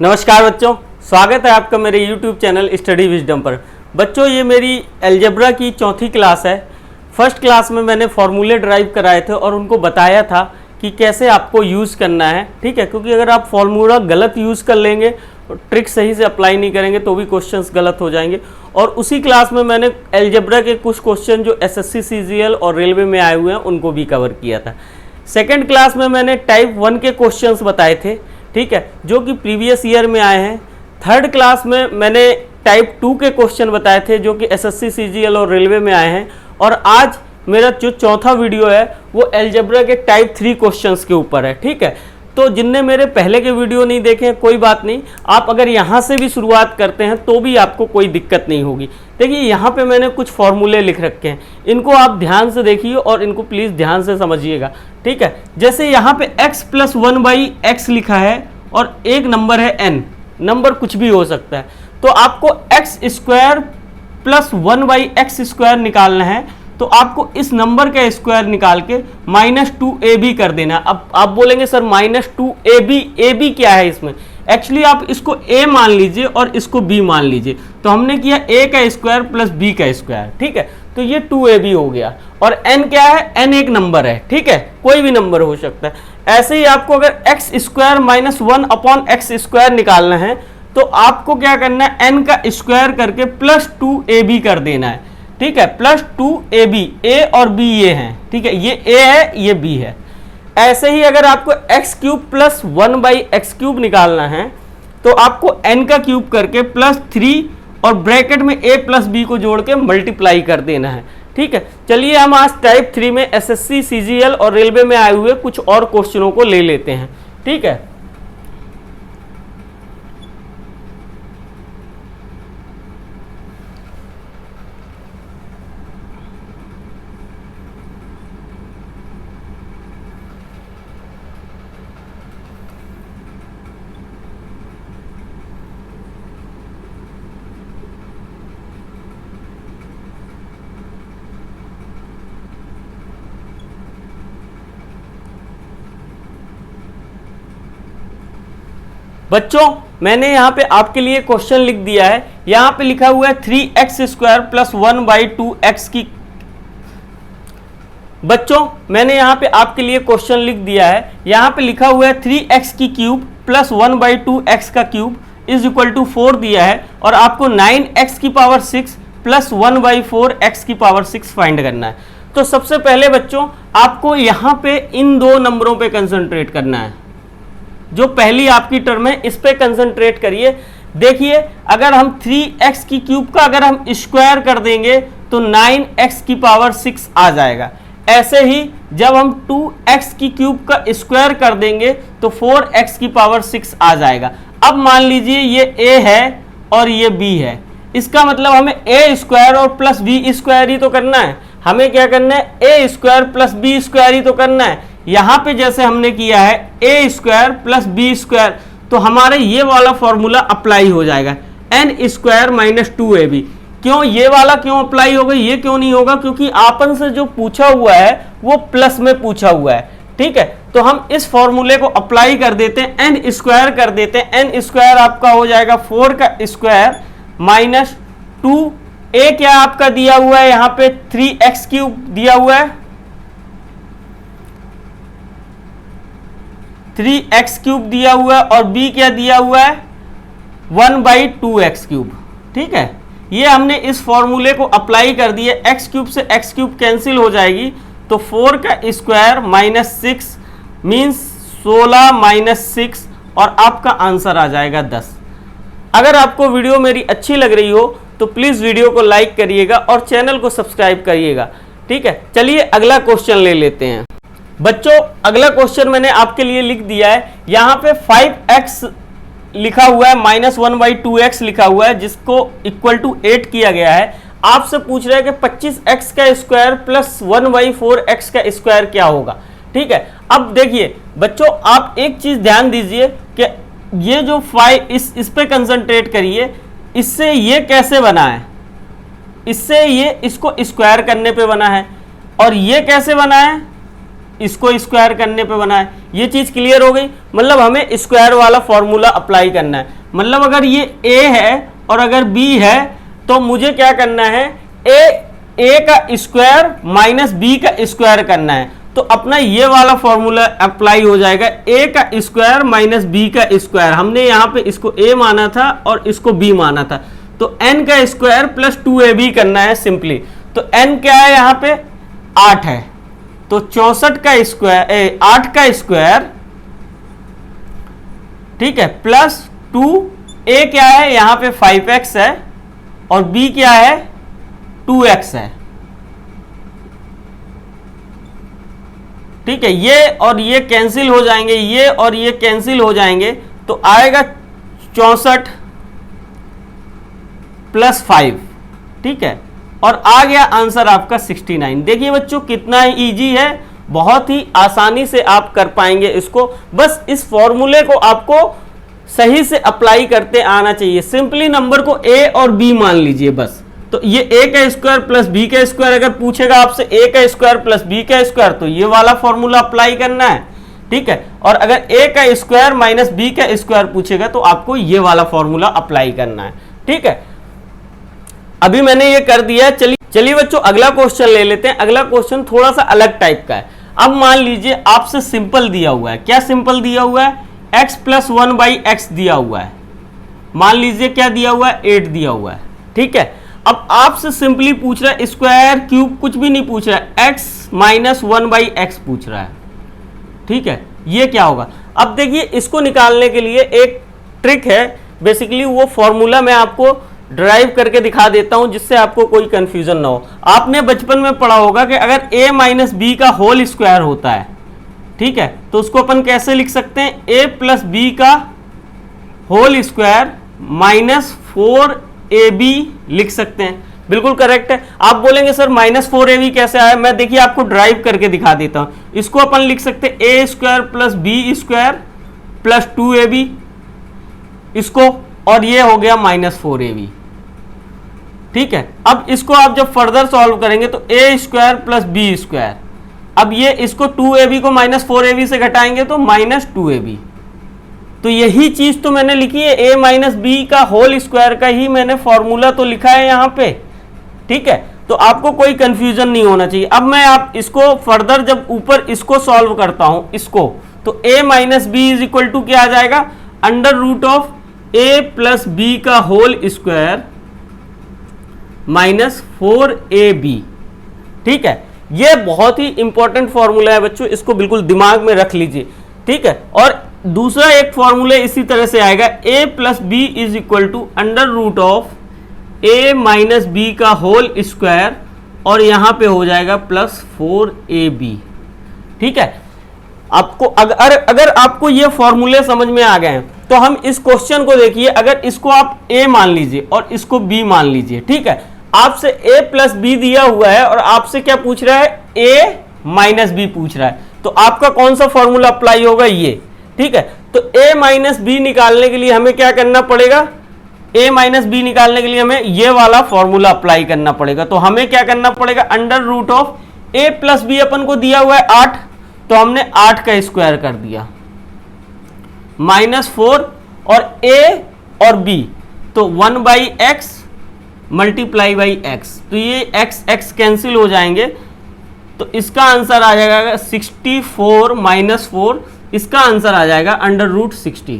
नमस्कार बच्चों, स्वागत है आपका मेरे YouTube चैनल स्टडी विजडम पर। बच्चों, ये मेरी अलजेब्रा की चौथी क्लास है। फर्स्ट क्लास में मैंने फॉर्मूले ड्राइव कराए थे और उनको बताया था कि कैसे आपको यूज़ करना है, ठीक है। क्योंकि अगर आप फॉर्मूला गलत यूज़ कर लेंगे, ट्रिक सही से अप्लाई नहीं करेंगे तो भी क्वेश्चंस गलत हो जाएंगे। और उसी क्लास में मैंने अलजेब्रा के कुछ क्वेश्चन जो SSC CGL और रेलवे में आए हुए हैं उनको भी कवर किया था। सेकेंड क्लास में मैंने टाइप 1 के क्वेश्चंस बताए थे, ठीक है, जो कि प्रीवियस ईयर में आए हैं। थर्ड क्लास में मैंने टाइप 2 के क्वेश्चन बताए थे जो कि SSC CGL और रेलवे में आए हैं। और आज मेरा जो चौथा वीडियो है वो अलजेब्रा के टाइप 3 क्वेश्चंस के ऊपर है, ठीक है। तो जिनने मेरे पहले के वीडियो नहीं देखे हैं कोई बात नहीं, आप अगर यहाँ से भी शुरुआत करते हैं तो भी आपको कोई दिक्कत नहीं होगी। देखिए, यहाँ पे मैंने कुछ फॉर्मूले लिख रखे हैं, इनको आप ध्यान से देखिए और इनको प्लीज़ ध्यान से समझिएगा, ठीक है। जैसे यहाँ पे x + 1/x लिखा है और एक नंबर है n, नंबर कुछ भी हो सकता है, तो आपको x² + 1/x² निकालना है। तो आपको इस नंबर का स्क्वायर निकाल के -2ab कर देना। अब आप बोलेंगे सर -2ab, ab क्या है इसमें? एक्चुअली आप इसको a मान लीजिए और इसको b मान लीजिए। तो हमने किया a का स्क्वायर प्लस b का स्क्वायर, ठीक है। तो ये 2ab हो गया। और n क्या है? n एक नंबर है, ठीक है, कोई भी नंबर हो सकता है। ऐसे ही आपको अगर x² - 1/x² निकालना है तो आपको क्या करना है? n का स्क्वायर करके +2ab कर देना है, ठीक है, +2ab। a और b ये हैं, ठीक है, ये a है ये b है। ऐसे ही अगर आपको x³ + 1/x³ निकालना है तो आपको n का क्यूब करके +3 और ब्रैकेट में a + b को जोड़ के मल्टीप्लाई कर देना है, ठीक है। चलिए हम आज टाइप 3 में SSC CGL और रेलवे में आए हुए कुछ और क्वेश्चनों को ले लेते हैं, ठीक है। बच्चों, मैंने यहाँ पे आपके लिए क्वेश्चन लिख दिया है। यहाँ पे लिखा हुआ है 3x² + 1/2x की। बच्चों, मैंने यहाँ पे आपके लिए क्वेश्चन लिख दिया है। यहाँ पे लिखा हुआ है 3x³ + 1/2x का क्यूब = 4 दिया है और आपको 9x6 + 1/4x6 फाइंड करना है। तो सबसे पहले बच्चों आपको यहाँ पे इन दो नंबरों पे कंसंट्रेट करना है। जो पहली आपकी टर्म है इस पे कंसंट्रेट करिए। देखिए, अगर हम 3x³ का अगर हम स्क्वायर कर देंगे तो 9x6 आ जाएगा। ऐसे ही जब हम 2x³ का स्क्वायर कर देंगे तो 4x6 आ जाएगा। अब मान लीजिए ये a है और ये b है, इसका मतलब हमें a² और +b² ही तो करना है। हमें क्या करना है? a² + b² ही तो करना है। यहाँ पे जैसे हमने किया है a² + b², तो हमारे ये वाला फॉर्मूला अप्लाई हो जाएगा, n² - 2ab। क्यों ये वाला क्यों अप्लाई होगा, ये क्यों नहीं होगा? क्योंकि आपन से जो पूछा हुआ है वो प्लस में पूछा हुआ है, ठीक है। तो हम इस फॉर्मूले को अप्लाई कर देते हैं, n² कर देते हैं। n² आपका हो जाएगा 4 का स्क्वायर -2, a क्या आपका दिया हुआ है? यहाँ पे 3x³ दिया हुआ है, 3x³ दिया हुआ है और b क्या दिया हुआ है? 1/2x³, ठीक है। ये हमने इस फॉर्मूले को अप्लाई कर दिया। x³ से x³ कैंसिल हो जाएगी तो 4 का स्क्वायर -6 मीन्स 16 - 6 और आपका आंसर आ जाएगा 10। अगर आपको वीडियो मेरी अच्छी लग रही हो तो प्लीज़ वीडियो को लाइक करिएगा और चैनल को सब्सक्राइब करिएगा, ठीक है। चलिए अगला क्वेश्चन ले लेते हैं। बच्चों, अगला क्वेश्चन मैंने आपके लिए लिख दिया है। यहाँ पे 5x लिखा हुआ है, -1/2x लिखा हुआ है, जिसको = 8 किया गया है। आपसे पूछ रहा है कि 25x का स्क्वायर + 1/4x का स्क्वायर क्या होगा, ठीक है। अब देखिए बच्चों, आप एक चीज ध्यान दीजिए कि ये जो 5 इस पे कंसंट्रेट करिए। इससे ये कैसे बना है? इससे ये इसको स्क्वायर करने पे बना है। और ये कैसे बना है? इसको स्क्वायर करने पे बना है। ये चीज क्लियर हो गई। मतलब हमें स्क्वायर वाला फॉर्मूला अप्लाई करना है। मतलब अगर ये a है और अगर b है तो मुझे क्या करना है, a का स्क्वायर माइनस b का स्क्वायर करना है। तो अपना ये वाला फॉर्मूला अप्लाई हो जाएगा, a का स्क्वायर माइनस b का स्क्वायर। हमने यहाँ पे इसको a माना था और इसको b माना था, तो n का स्क्वायर प्लस 2ab करना है सिंपली। तो n क्या है यहाँ पे 8 है, तो 64 का स्क्वायर 8 का स्क्वायर, ठीक है, प्लस 2, a क्या है यहाँ पे 5x है और b क्या है 2x है। ठीक है, ये और ये कैंसिल हो जाएंगे, ये और ये कैंसिल हो जाएंगे, तो आएगा 64 प्लस 5, ठीक है, और आ गया आंसर आपका 69। देखिए बच्चों कितना इजी है, बहुत ही आसानी से आप कर पाएंगे इसको। बस इस फॉर्मूले को आपको सही से अप्लाई करते आना चाहिए। सिंपली नंबर को a और b मान लीजिए बस। तो ये a का स्क्वायर प्लस b का स्क्वायर अगर पूछेगा आपसे a का स्क्वायर प्लस b का स्क्वायर, तो ये वाला फॉर्मूला अप्लाई करना है, ठीक है। और अगर a का स्क्वायर माइनस b का स्क्वायर पूछेगा तो आपको ये वाला फॉर्मूला अप्लाई करना है, ठीक है। अभी मैंने ये कर दिया। चलिए बच्चों अगला क्वेश्चन ले लेते हैं। अगला क्वेश्चन थोड़ा सा अलग टाइप का है। अब मान लीजिए आपसे सिंपल दिया हुआ है। क्या सिंपल दिया हुआ है, x प्लस 1/x दिया हुआ है। मान लीजिए क्या दिया हुआ है, 8 दिया हुआ है, ठीक है। अब आपसे सिंपली पूछ रहा है स्क्वायर क्यूब, कुछ भी नहीं पूछ रहा है, x माइनस 1/x पूछ रहा है, ठीक है। ये क्या होगा, अब देखिए इसको निकालने के लिए एक ट्रिक है। बेसिकली वो फॉर्मूला मैं आपको ड्राइव करके दिखा देता हूं जिससे आपको कोई कंफ्यूजन ना हो। आपने बचपन में पढ़ा होगा कि अगर a माइनस बी का होल स्क्वायर होता है, ठीक है, तो उसको अपन कैसे लिख सकते हैं, a प्लस बी का होल स्क्वायर माइनस 4ab लिख सकते हैं। बिल्कुल करेक्ट है। आप बोलेंगे सर माइनस 4ab कैसे आया, मैं देखिए आपको ड्राइव करके दिखा देता हूं। इसको अपन लिख सकते हैं a square plus B square plus 2ab इसको, और ये हो गया माइनस 4ab, ठीक है। अब इसको आप जब फर्दर सॉल्व करेंगे तो a square plus B square, अब ये इसको 2ab को माइनस 4ab से घटाएंगे तो माइनस 2ab। तो यही चीज तो मैंने लिखी है, a माइनस बी का होल स्क्वायर का ही मैंने फॉर्मूला तो लिखा है यहाँ पे, ठीक है। तो आपको कोई कंफ्यूजन नहीं होना चाहिए। अब मैं आप इसको फर्दर जब ऊपर इसको सॉल्व करता हूं इसको, तो a minus B is equal to क्या आ जाएगा, under root of a plus B का होल स्क्वायर माइनस 4ab, ठीक है। ये बहुत ही इंपॉर्टेंट फॉर्मूला है बच्चों, इसको बिल्कुल दिमाग में रख लीजिए, ठीक है। और दूसरा एक फॉर्मूला इसी तरह से आएगा, a plus B is equal to under root of a minus B का होल स्क्वायर, और यहां पे हो जाएगा प्लस 4ab, ठीक है। आपको अगर आपको ये फॉर्मूले समझ में आ गए हैं तो हम इस क्वेश्चन को देखिए। अगर इसको आप a मान लीजिए और इसको b मान लीजिए, ठीक है। आपसे a प्लस बी दिया हुआ है और आपसे क्या पूछ रहा है, a माइनस बी पूछ रहा है, तो आपका कौन सा फॉर्मूला अप्लाई होगा, ये, ठीक है। तो a माइनस बी निकालने के लिए हमें क्या करना पड़ेगा, a माइनस बी निकालने के लिए हमें ये वाला फॉर्मूला अप्लाई करना पड़ेगा। तो हमें क्या करना पड़ेगा, under root of a plus B अपन को दिया हुआ है 8, तो हमने 8 का स्क्वायर कर दिया, माइनस 4 और a और b, तो 1/x मल्टीप्लाई बाई x, तो ये x कैंसिल हो जाएंगे, तो इसका आंसर आ जाएगा 64 माइनस 4, इसका आंसर आ जाएगा अंडर रूट 60,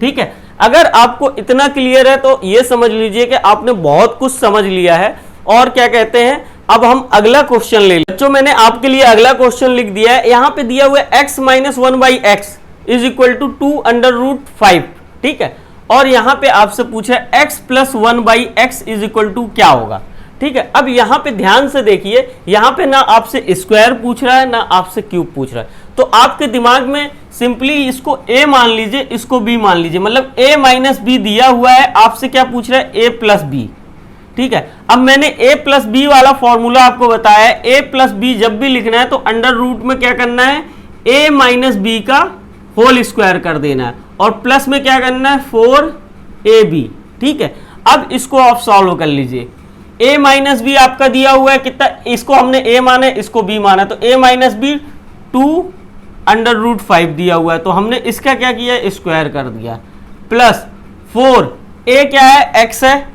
ठीक है। अगर आपको इतना क्लियर है तो ये समझ लीजिए कि आपने बहुत कुछ समझ लिया है। और क्या कहते हैं, अब हम अगला क्वेश्चन ले लें। बच्चों मैंने आपके लिए अगला क्वेश्चन लिख दिया है, यहाँ पे दिया हुआ है x minus 1/x is equal to 2 under root 5, ठीक है। और यहाँ पे आपसे पूछा है x plus 1/x is equal to क्या होगा, ठीक है। अब यहाँ पे ध्यान से देखिए, यहाँ पे ना आपसे स्क्वायर पूछ रहा है ना आपसे क्यूब पूछ रहा है, तो आपके दिमाग में सिंपली इसको a मान लीजिए, इसको b मान लीजिए। मतलब a माइनस बी दिया हुआ है, आपसे क्या पूछ रहा है, a प्लस बी, ठीक है। अब मैंने a प्लस बी वाला फॉर्मूला आपको बताया है, a प्लस बी जब भी लिखना है तो अंडर रूट में क्या करना है, a माइनस बी का होल स्क्वायर कर देना है, और प्लस में क्या करना है 4ab, ठीक है। अब इसको आप सॉल्व कर लीजिए। a माइनस बी आपका दिया हुआ है कितना, इसको हमने a माना है, इसको b माना है, तो a माइनस बी 2√5 दिया हुआ है, तो हमने इसका क्या किया, स्क्वायर कर दिया, प्लस 4, a क्या है, x है,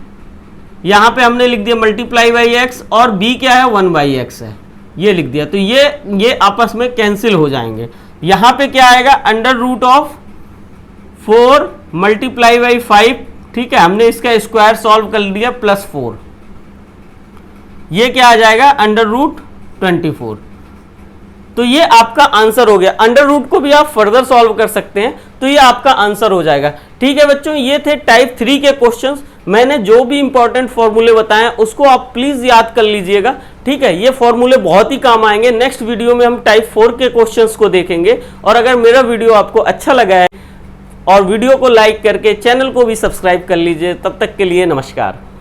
यहां पे हमने लिख दिया मल्टीप्लाई बाई x, और b क्या है, 1/x है, ये लिख दिया। तो ये आपस में कैंसिल हो जाएंगे। यहां पे क्या आएगा, √4 मल्टीप्लाई बाई 5, ठीक है, हमने इसका स्क्वायर सॉल्व कर दिया, प्लस 4, ये क्या आ जाएगा, √24। तो ये आपका आंसर हो गया। अंडर रूट को भी आप फर्दर सॉल्व कर सकते हैं, तो ये आपका आंसर हो जाएगा। ठीक है बच्चों, ये थे टाइप 3 के क्वेश्चंस। मैंने जो भी इंपॉर्टेंट फॉर्मूले बताए उसको आप प्लीज याद कर लीजिएगा। ठीक है, ये फॉर्मूले बहुत ही काम आएंगे। नेक्स्ट वीडियो में हम टाइप 4 के क्वेश्चंस को देखेंगे। और अगर मेरा वीडियो आपको अच्छा लगा है और वीडियो को लाइक करके चैनल को भी सब्सक्राइब कर लीजिए। तब तक के लिए नमस्कार।